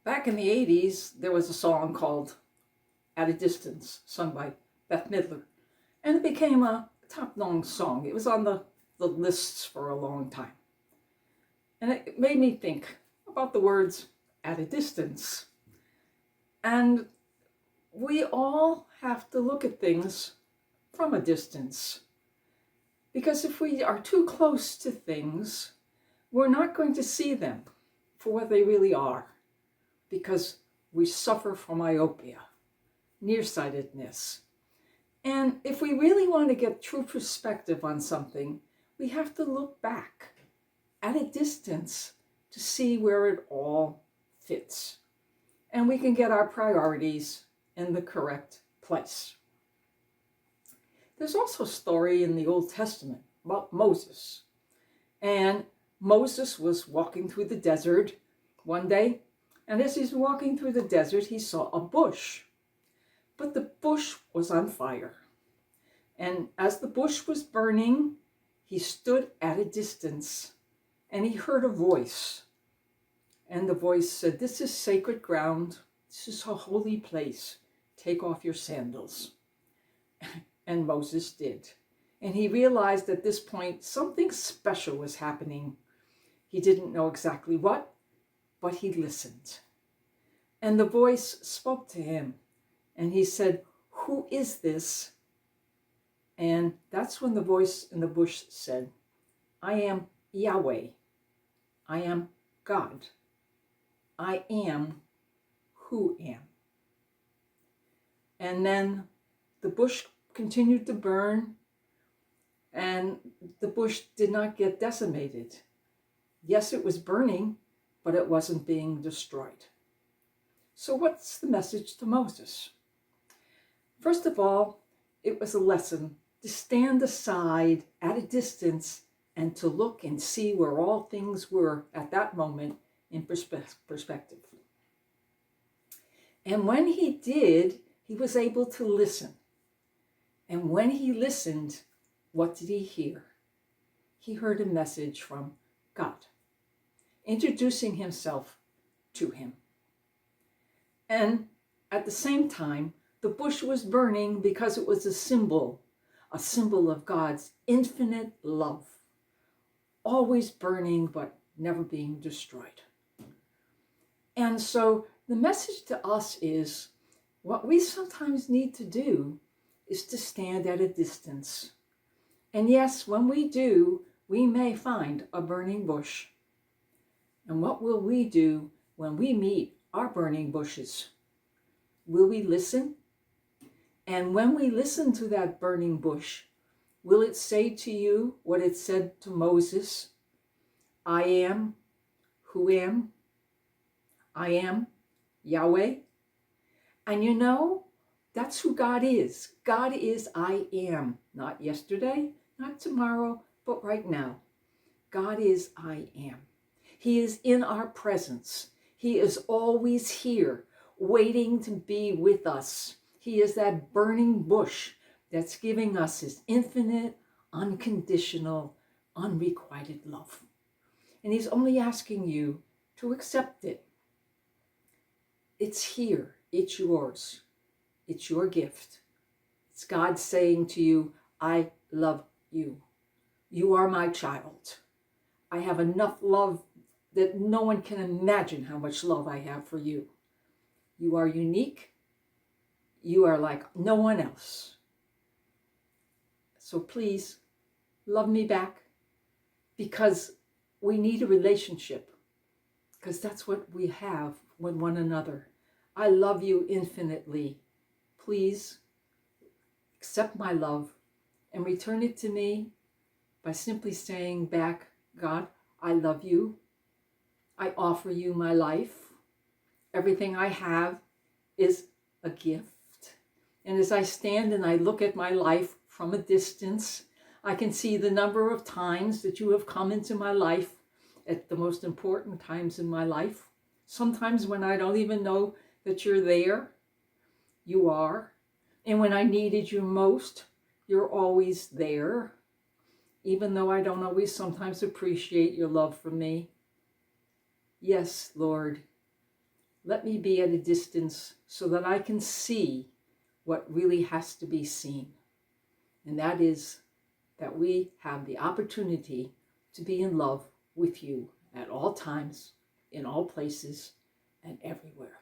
Back in the 80s, there was a song called At a Distance, sung by Beth Midler. And it became a top-known song. It was on the lists for a long time. And it made me think about the words at a distance. And we all have to look at things from a distance. Because if we are too close to things, we're not going to see them for what they really are. Because we suffer from myopia, nearsightedness. And if we really want to get true perspective on something, we have to look back at a distance to see where it all fits. And we can get our priorities in the correct place. There's also a story in the Old Testament about Moses. And Moses was walking through the desert one day, and as he's walking through the desert, he saw a bush. But the bush was on fire. And as the bush was burning, he stood at a distance and he heard a voice. And the voice said, "This is sacred ground. This is a holy place. Take off your sandals." And Moses did. And he realized at this point something special was happening. He didn't know exactly what, but he listened. And the voice spoke to him. And he said, "Who is this?" And that's when the voice in the bush said, "I am Yahweh. I am God. I am who am." And then the bush continued to burn, and the bush did not get decimated. Yes, it was burning, but it wasn't being destroyed. So what's the message to Moses? First of all, it was a lesson to stand aside at a distance and to look and see where all things were at that moment in perspective. And when he did, he was able to listen. And when he listened, what did he hear? He heard a message from God, introducing himself to him. And at the same time, the bush was burning because it was a symbol of God's infinite love, always burning but never being destroyed. And so the message to us is, what we sometimes need to do is to stand at a distance. And yes, when we do, we may find a burning bush. And what will we do when we meet our burning bushes? Will we listen? And when we listen to that burning bush, will it say to you what it said to Moses? "I am who am. I am Yahweh." And you know, that's who God is. God is I am. Not yesterday, not tomorrow, but right now. God is I am. He is in our presence. He is always here, waiting to be with us. He is that burning bush that's giving us his infinite, unconditional, unrequited love. And he's only asking you to accept it. It's here. It's yours. It's your gift. It's God saying to you, "I love you. You are my child. I have enough love that no one can imagine how much love I have for you. You are unique. You are like no one else. So please love me back, because we need a relationship, because that's what we have with one another. I love you infinitely. Please accept my love and return it to me by simply saying back, "God, I love you. I offer you my life. Everything I have is a gift." And as I stand and I look at my life from a distance, I can see the number of times that you have come into my life at the most important times in my life. Sometimes when I don't even know that you're there, you are. And when I needed you most, you're always there. Even though I don't always sometimes appreciate your love for me. Yes, Lord, Let me be at a distance so that I can see what really has to be seen. And that is that we have the opportunity to be in love with you at all times, in all places, and everywhere.